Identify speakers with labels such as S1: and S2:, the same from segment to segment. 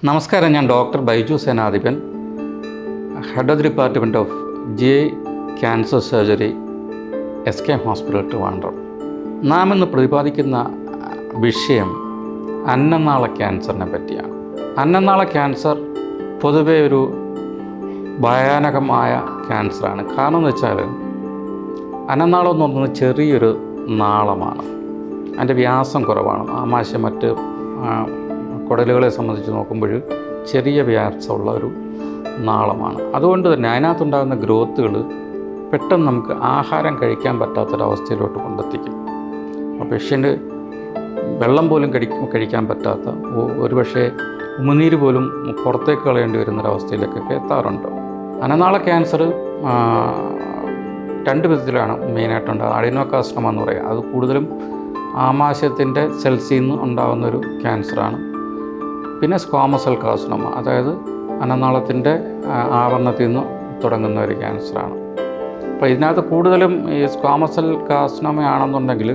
S1: നമസ്കാരം, ഞാൻ doctor Baiju Senadhipan, head of the department of GI cancer surgery, SKM hospital Trivandrum. നാം ഇന്ന് പ്രതിപാദിക്കുന്ന വിഷയം അന്നനാള ക്യാൻസറിനെ പറ്റിയാണ്. അന്നനാള ക്യാൻസർ പൊതുവെ ഒരു ഭയാനകമായ ക്യാൻസറാണ്. കാരണം എന്ന് വെച്ചാൽ അന്നനാളം എന്ന് പറയുന്നത് ചെറിയൊരു നാളമാണ്. അതിൻ്റെ വ്യാസം കുറവാണ്. ആമാശയം മറ്റ് കുടലുകളെ സംബന്ധിച്ച് നോക്കുമ്പോൾ ചെറിയ വ്യാസമുള്ള ഒരു നാളമാണ്. അതുകൊണ്ട് തന്നെ അതിനകത്തുണ്ടാകുന്ന ഗ്രോത്തുകൾ പെട്ടെന്ന് നമുക്ക് ആഹാരം കഴിക്കാൻ പറ്റാത്തൊരവസ്ഥയിലോട്ട് കൊണ്ടെത്തിക്കും. അപ്പോൾ പേഷ്യൻ്റ് വെള്ളം പോലും കഴിക്കാൻ പറ്റാത്ത, ഒരുപക്ഷെ ഉമിനീര് പോലും പുറത്തേക്ക് കളയേണ്ടി വരുന്നൊരവസ്ഥയിലേക്കൊക്കെ എത്താറുണ്ട്. അന്നനാള ക്യാൻസർ രണ്ട് വിധത്തിലാണ് മെയിനായിട്ടുണ്ടാകുന്നത്. അഡിനോകാർസിനോമ എന്ന് പറയുക, അത് കൂടുതലും ആമാശയത്തിൻ്റെ സെൽസിൽ നിന്ന് ഉണ്ടാകുന്നൊരു ക്യാൻസറാണ്. പിന്നെ സ്ക്വാമസ് സെൽ കാർസിനോമ, അതായത് അന്നനാളത്തിൻ്റെ ആവരണത്തിൽ നിന്ന് തുടങ്ങുന്ന ഒരു ക്യാൻസറാണ്. അപ്പോൾ ഇതിനകത്ത് കൂടുതലും ഈ സ്ക്വാമസ് സെൽ കാർസിനോമ ആണെന്നുണ്ടെങ്കിൽ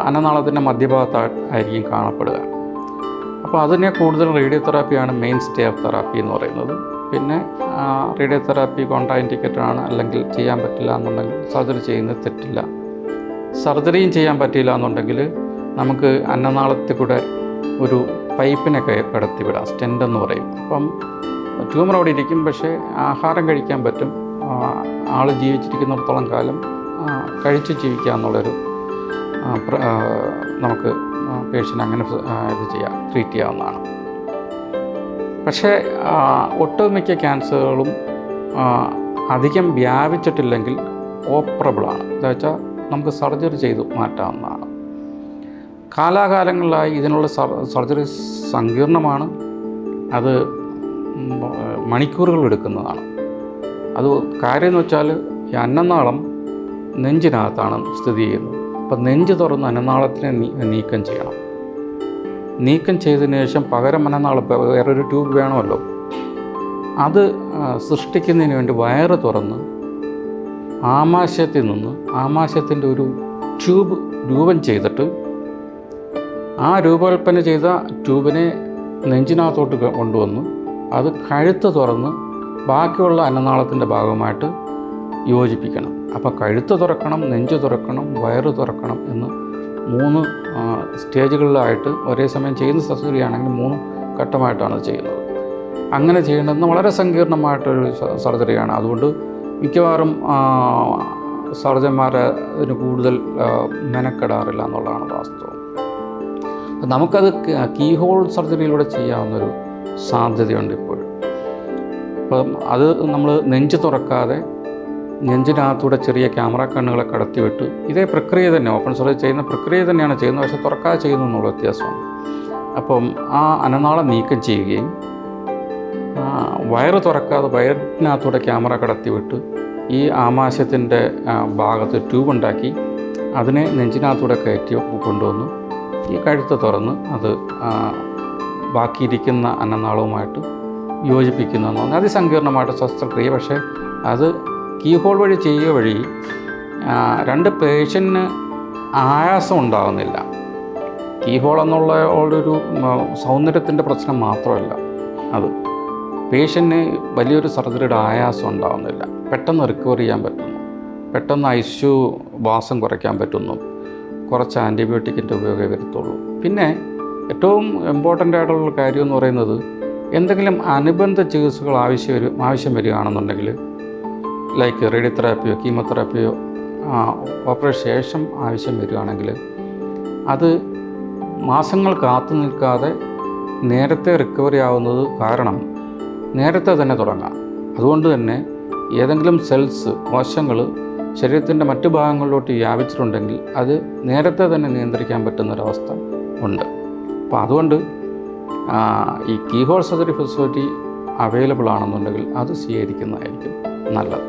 S1: അന്നനാളത്തിൻ്റെ മധ്യഭാഗത്തായിരിക്കും കാണപ്പെടുക. അപ്പോൾ അതിനെ കൂടുതൽ റേഡിയോതെറാപ്പിയാണ് മെയിൻ സ്റ്റേ ഓഫ് തെറാപ്പി എന്ന് പറയുന്നത്. പിന്നെ റേഡിയോതെറാപ്പി കോൺട്രാഇൻഡിക്കേറ്റഡ് ആണ്, അല്ലെങ്കിൽ ചെയ്യാൻ പറ്റില്ല എന്നുണ്ടെങ്കിൽ സർജറി ചെയ്യുന്നത് തെറ്റില്ല. സർജറിയും ചെയ്യാൻ പറ്റില്ല എന്നുണ്ടെങ്കിൽ നമുക്ക് അന്നനാളത്തിൽ കൂടെ ഒരു പൈപ്പിനൊക്കെ കടത്തിവിടാം, സ്റ്റെൻ്റ് എന്ന് പറയും. അപ്പം ട്യൂമർ അവിടെ ഇരിക്കും, പക്ഷേ ആഹാരം കഴിക്കാൻ പറ്റും. ആൾ ജീവിച്ചിരിക്കുന്നിടത്തോളം കാലം കഴിച്ച് ജീവിക്കുക എന്നുള്ളൊരു നമുക്ക് പേഷ്യൻ്റ് അങ്ങനെ ഇത് ചെയ്യാം, ട്രീറ്റ് ചെയ്യാവുന്നതാണ്. പക്ഷേ ഒട്ടുമിക്ക ക്യാൻസറുകളും അധികം വ്യാപിച്ചിട്ടില്ലെങ്കിൽ ഓപ്പറബിളാണ്. എന്താ വെച്ചാൽ നമുക്ക് സർജറി ചെയ്ത് മാറ്റാവുന്നതാണ്. കാലാകാലങ്ങളിലായി ഇതിനുള്ള സർജറി സങ്കീർണമാണ്. അത് മണിക്കൂറുകൾ എടുക്കുന്നതാണ്. അത് കാര്യം എന്ന് വെച്ചാൽ ഈ അന്നനാളം നെഞ്ചിനകത്താണ് സ്ഥിതി ചെയ്യുന്നത്. അപ്പം നെഞ്ച് തുറന്ന് അന്നനാളത്തിനെ നീക്കം ചെയ്യണം. നീക്കം ചെയ്തതിന് ശേഷം പകരം അന്നനാളം വേറൊരു ട്യൂബ് വേണമല്ലോ. അത് സൃഷ്ടിക്കുന്നതിന് വേണ്ടി വയറ് തുറന്ന് ആമാശയത്തിൽ നിന്ന് ആമാശയത്തിൻ്റെ ഒരു ട്യൂബ് രൂപം ചെയ്തിട്ട് ആ രൂപകൽപ്പന ചെയ്ത ട്യൂബിനെ നെഞ്ചിനകത്തോട്ട് കൊണ്ടുവന്ന് അത് കഴുത്ത് തുറന്ന് ബാക്കിയുള്ള അന്നനാളത്തിൻ്റെ ഭാഗമായിട്ട് യോജിപ്പിക്കണം. അപ്പോൾ കഴുത്ത് തുറക്കണം, നെഞ്ച് തുറക്കണം, വയറ് തുറക്കണം എന്ന് 3 സ്റ്റേജുകളിലായിട്ട് ഒരേ സമയം ചെയ്യുന്ന സർജറി ആണെങ്കിൽ 3 ഘട്ടമായിട്ടാണ് ചെയ്യുന്നത്. അങ്ങനെ ചെയ്യേണ്ടതെന്ന് വളരെ സങ്കീർണമായിട്ടൊരു സർജറിയാണ്. അതുകൊണ്ട് മിക്കവാറും സർജന്മാർ അതിന് കൂടുതൽ മെനക്കെടാറില്ല എന്നുള്ളതാണ് വാസ്തവം. നമുക്കത് കീ ഹോൾ സർജറിയിലൂടെ ചെയ്യാവുന്നൊരു സാധ്യതയുണ്ട് ഇപ്പോഴും. അപ്പം അത് നമ്മൾ നെഞ്ച് തുറക്കാതെ നെഞ്ചിനകത്തൂടെ ചെറിയ ക്യാമറ കണ്ണുകളെ കടത്തിവിട്ട് ഇതേ പ്രക്രിയ തന്നെ, ഓപ്പൺ സർജറി ചെയ്യുന്ന പ്രക്രിയ തന്നെയാണ് ചെയ്യുന്നത്, പക്ഷേ തുറക്കാതെ ചെയ്യുന്നു എന്നുള്ള വ്യത്യാസമാണ്. അപ്പം ആ അന്നനാളം നീക്കം ചെയ്യുകയും വയറ് തുറക്കാതെ വയറിനകത്തൂടെ ക്യാമറ കടത്തിവിട്ട് ഈ ആമാശയത്തിൻ്റെ ഭാഗത്ത് ട്യൂബ് ഉണ്ടാക്കി അതിനെ നെഞ്ചിനകത്തൂടെ കയറ്റി കൊണ്ടുവന്ന് ഈ കഴുത്ത് തുറന്ന് അത് ബാക്കിയിരിക്കുന്ന അന്നനാളവുമായിട്ട് യോജിപ്പിക്കുന്നു എന്ന് പറഞ്ഞാൽ അതിസങ്കീർണമായിട്ട് ശസ്ത്രക്രിയ. പക്ഷേ അത് കീഹോൾ വഴി ചെയ്യുക വഴി 2 പേഷ്യൻറ്റിന് ആയാസം ഉണ്ടാകുന്നില്ല. കീഹോൾ എന്നുള്ള ഒരു സൗന്ദര്യത്തിൻ്റെ പ്രശ്നം മാത്രമല്ല, അത് പേഷ്യൻറ്റിന് വലിയൊരു സർജറിയുടെ ആയാസം ഉണ്ടാകുന്നില്ല. പെട്ടെന്ന് റിക്കവർ ചെയ്യാൻ പറ്റുന്നു, പെട്ടെന്ന് ICU വാസം കുറയ്ക്കാൻ പറ്റുന്നു, കുറച്ച് ആൻറ്റിബയോട്ടിക്കിൻ്റെ ഉപയോഗമേ വരത്തുള്ളൂ. പിന്നെ ഏറ്റവും ഇമ്പോർട്ടൻ്റ് ആയിട്ടുള്ള കാര്യം എന്ന് പറയുന്നത്, എന്തെങ്കിലും അനുബന്ധ ചികിത്സകൾ ആവശ്യം വരികയാണെന്നുണ്ടെങ്കിൽ, ലൈക്ക് റേഡിയോതെറാപ്പിയോ കീമോതെറാപ്പിയോ ഓപ്പറേഷൻ ശേഷം ആവശ്യം വരികയാണെങ്കിൽ അത് മാസങ്ങൾ കാത്തു നിൽക്കാതെ നേരത്തെ റിക്കവറി ആവുന്നത് കാരണം നേരത്തെ തന്നെ തുടങ്ങാം. അതുകൊണ്ട് തന്നെ ഏതെങ്കിലും കോശങ്ങൾ ശരീരത്തിൻ്റെ മറ്റു ഭാഗങ്ങളിലോട്ട് വ്യാപിച്ചിട്ടുണ്ടെങ്കിൽ അത് നേരത്തെ തന്നെ നിയന്ത്രിക്കാൻ പറ്റുന്നൊരവസ്ഥ ഉണ്ട്. അപ്പോൾ അതുകൊണ്ട് ഈ കീഹോൾ സർജറി ഫെസിലിറ്റി അവൈലബിൾ ആണെന്നുണ്ടെങ്കിൽ അത് സ്വീകരിക്കുന്നതായിരിക്കും നല്ലത്.